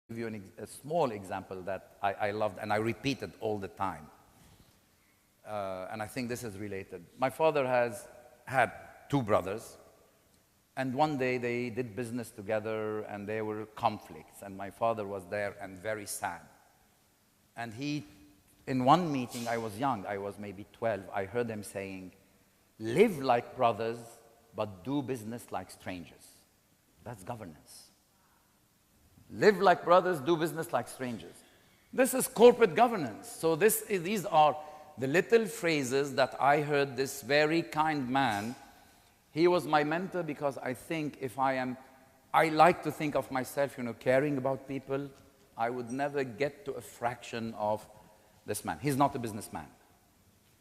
give you a small example that I loved and I repeated all the time. And I think this is related. My father has had two brothers, and one day they did business together and there were conflicts, and my father was there and very sad. And in one meeting, I was young, I was maybe 12, I heard him saying, "Live like brothers, but do business like strangers." That's governance. Live like brothers, do business like strangers. This is corporate governance. So these are the little phrases that I heard this very kind man. He was my mentor because I think I like to think of myself, caring about people. I would never get to a fraction of this man. He's not a businessman.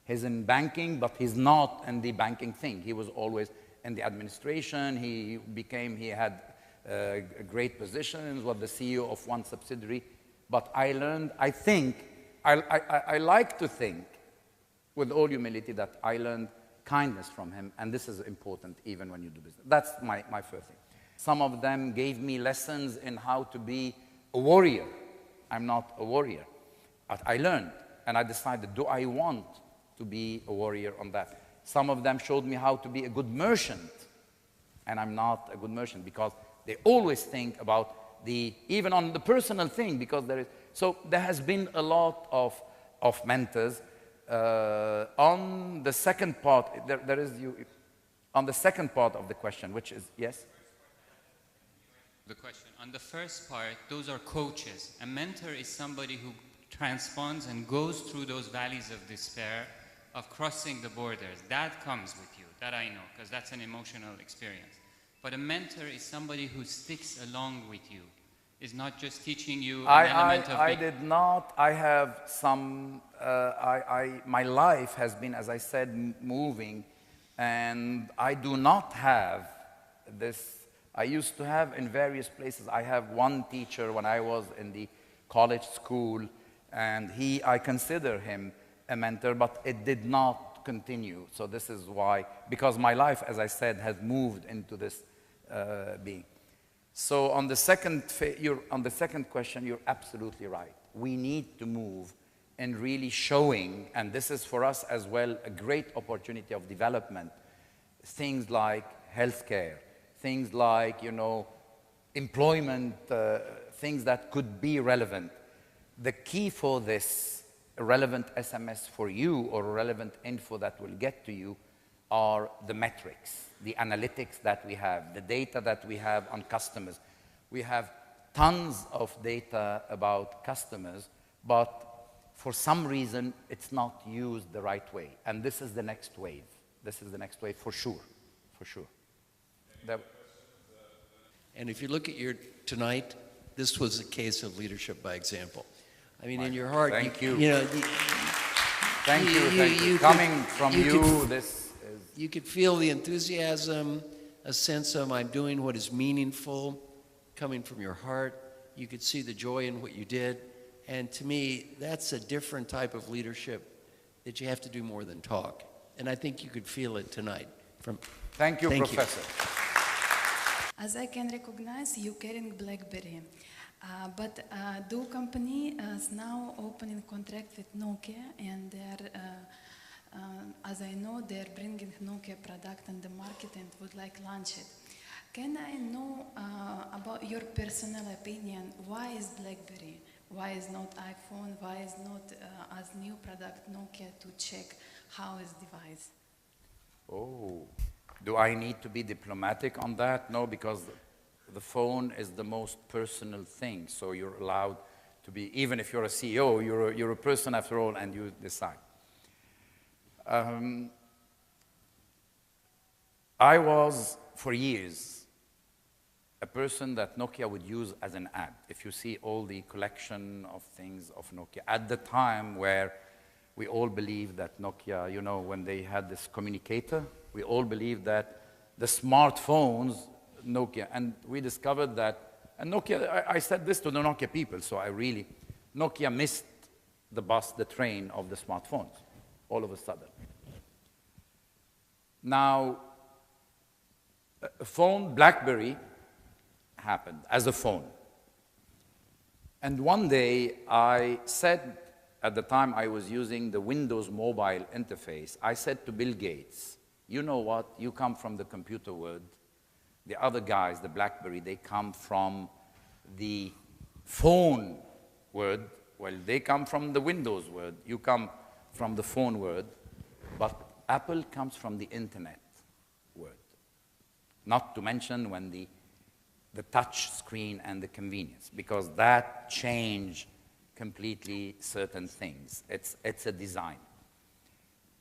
He's in banking, but he's not in the banking thing. He was always in the administration. He had great positions, was the CEO of one subsidiary. But I learned, I like to think, with all humility, that I learned kindness from him, and this is important even when you do business. That's my first thing. Some of them gave me lessons in how to be a warrior. I'm not a warrior. But I learned, and I decided, do I want to be a warrior on that? Some of them showed me how to be a good merchant, and I'm not a good merchant because they always think about even on the personal thing, because so there has been a lot of mentors. On the second part, on the second part of the question, which is, yes? The question, on the first part, those are coaches. A mentor is somebody who transponds and goes through those valleys of despair, of crossing the borders. That comes with you, that I know, because that's an emotional experience. But a mentor is somebody who sticks along with you, is not just teaching you an element of... I did not. I have some... my life has been, as I said, moving, and I do not have this... I used to have in various places. I have one teacher when I was in the college school, and I consider him a mentor, but it did not continue. So this is why, because my life, as I said, has moved into this being. So on the second question, you're absolutely right. We need to move in really showing, and this is for us as well a great opportunity of development, things like healthcare, things like, employment, things that could be relevant. The key for this, a relevant SMS for you or relevant info that will get to you, are the metrics, the analytics that we have, the data that we have on customers. We have tons of data about customers, but for some reason, it's not used the right way. And this is the next wave. This is the next wave for sure, for sure. And if you look at tonight, this was a case of leadership by example. I mean, in your heart, thank you. Thank you. Coming from you, you could feel the enthusiasm, a sense of I'm doing what is meaningful, coming from your heart. You could see the joy in what you did. And to me, that's a different type of leadership that you have to do more than talk. And I think you could feel it tonight. Thank you, Professor. As I can recognize, you're carrying BlackBerry. But the company is now opening contract with Nokia, and they're, as I know, they're bringing Nokia product on the market and would like launch it. Can I know about your personal opinion? Why is BlackBerry? Why is not iPhone? Why is not as new product Nokia to check how is device? Oh, do I need to be diplomatic on that? No, because the phone is the most personal thing. So you're allowed to be, even if you're a CEO, you're a person after all, and you decide. I was, for years, a person that Nokia would use as an ad. If you see all the collection of things of Nokia, at the time where we all believed that Nokia, when they had this communicator, we all believed that the smartphones, Nokia, and we discovered that, and Nokia, I said this to the Nokia people, so Nokia missed the bus, the train of the smartphones, all of a sudden. Now, a phone, BlackBerry, happened as a phone. And one day I said, at the time I was using the Windows mobile interface, I said to Bill Gates, you know what, you come from the computer world. The other guys, the BlackBerry, they come from the phone world. Well, they come from the Windows world. You come from the phone world. But Apple comes from the internet world. Not to mention when the touch screen and the convenience, because that changed completely certain things. It's a design.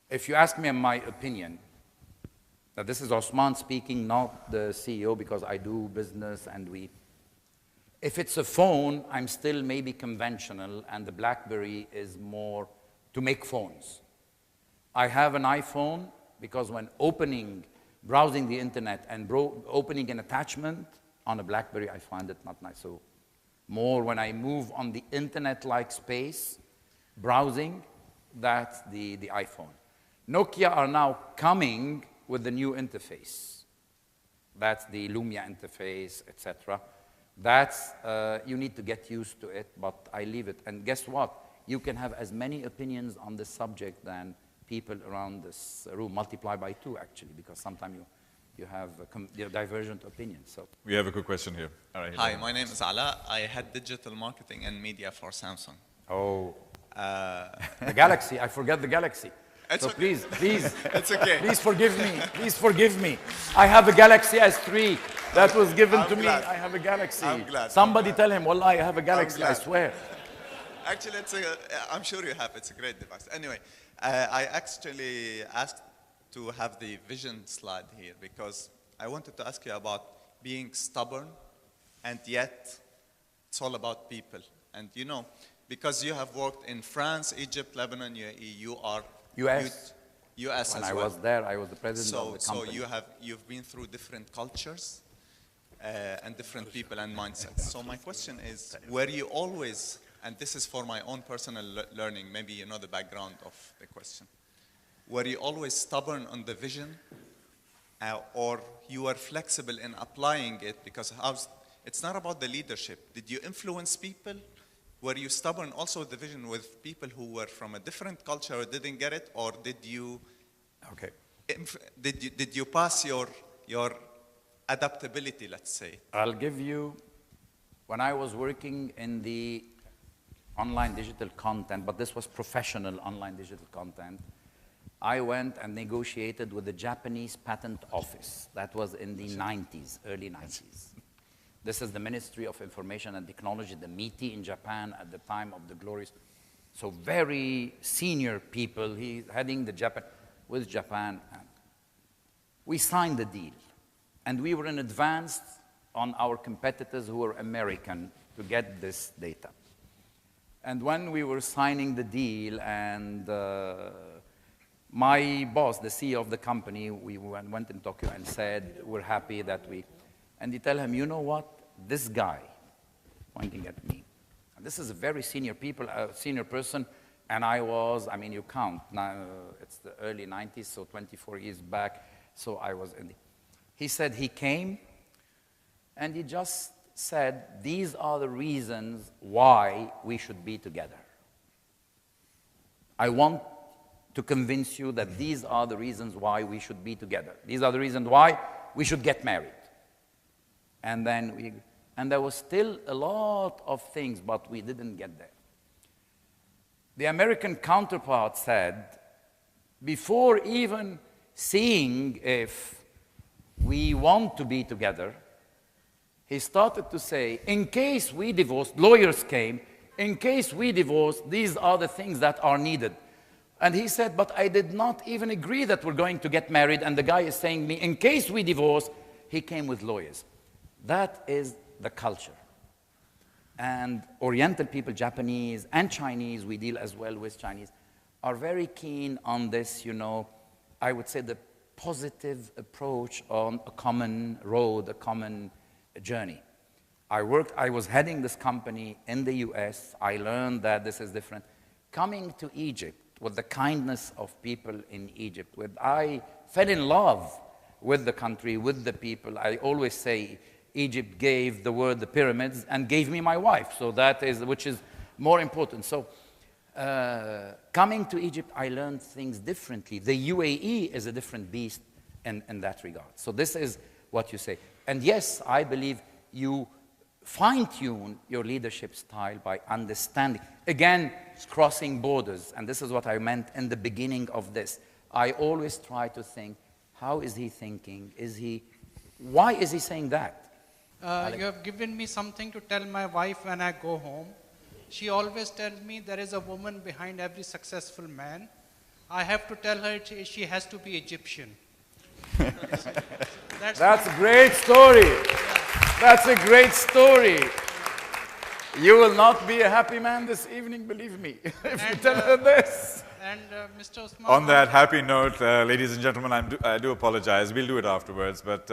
If you ask me my opinion, now this is Osman speaking, not the CEO, because I do business and if it's a phone, I'm still maybe conventional, and the BlackBerry is more to make phones. I have an iPhone because when browsing the internet and opening an attachment on a BlackBerry, I find it not nice. So more when I move on the internet-like space, browsing, that's the iPhone. Nokia are now coming with the new interface. That's the Lumia interface, etc. That's, you need to get used to it, but I leave it. And guess what? You can have as many opinions on this subject than people around this room, multiply by 2 actually, because sometimes you have divergent opinions. So we have a good question here. All right, Hi, my name is Ala. I had digital marketing and media for Samsung. Oh, the Galaxy, I forgot the Galaxy. It's so okay. please, It's okay. Please forgive me, please forgive me. I have a Galaxy S3 that was given I'm to glad. me. I have a Galaxy. I'm glad. Somebody tell him, Wallah, I have a Galaxy, I swear. Actually, I'm sure you have. It's a great device. Anyway, I actually asked to have the vision slide here because I wanted to ask you about being stubborn, and yet it's all about people. And you know, because you have worked in France, Egypt, Lebanon, UAE, you are US. US When as I well. was there, I was the president of the company. So you've been through different cultures and different people and mindsets. So my question is, were you always, and this is for my own personal learning, maybe you know the background of the question, were you always stubborn on the vision or you were flexible in applying it? Because it's not about the leadership. Did you influence people? Were you stubborn also with the vision with people who were from a different culture or didn't get it? Or did you, did you pass your adaptability, let's say? I'll give you, when I was working in the online digital content, but this was professional online digital content, I went and negotiated with the Japanese Patent Office. That was in the 90s, early 90s. This is the Ministry of Information and Technology, the MITI in Japan at the time of the glorious. So very senior people, he's heading the with Japan. We signed the deal. And we were in advance on our competitors who were American to get this data. And when we were signing the deal and my boss, the CEO of the company, we went in Tokyo and said, we're happy that and you tell him, you know what, this guy, pointing at me, and this is a very senior person, and I mean, you count, now it's the early 90s, so 24 years back, so I was he said he came, and he just said, these are the reasons why we should be together. I want to convince you that these are the reasons why we should be together. These are the reasons why we should get married. And then there was still a lot of things, but we didn't get there. The American counterpart said, before even seeing if we want to be together, he started to say, in case we divorce, lawyers came, in case we divorce, these are the things that are needed. And he said, but I did not even agree that we're going to get married, and the guy is saying me, in case we divorce, he came with lawyers. That is the culture. And Oriental people, Japanese and Chinese, we deal as well with Chinese, are very keen on this, you know, I would say the positive approach on a common road, a common journey. I was heading this company in the US. I learned that this is different. Coming to Egypt with the kindness of people in Egypt, I fell in love with the country, with the people. I always say, Egypt gave the world the pyramids and gave me my wife. So that is, which is more important. So coming to Egypt, I learned things differently. The UAE is a different beast in that regard. So this is what you say. And yes, I believe you fine-tune your leadership style by understanding. Again, crossing borders. And this is what I meant in the beginning of this. I always try to think, how is he thinking? Why is he saying that? You have given me something to tell my wife when I go home. She always tells me there is a woman behind every successful man. I have to tell her she has to be Egyptian. That's a great story. That's a great story. You will not be a happy man this evening, believe me, if you tell her this. And Mr. Osman, On that happy note, ladies and gentlemen, I do apologize. We'll do it afterwards, but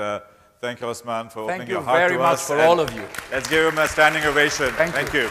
thank you, Osman, for opening your heart to us. Thank you very much for all of you. Let's give him a standing ovation. Thank you. you.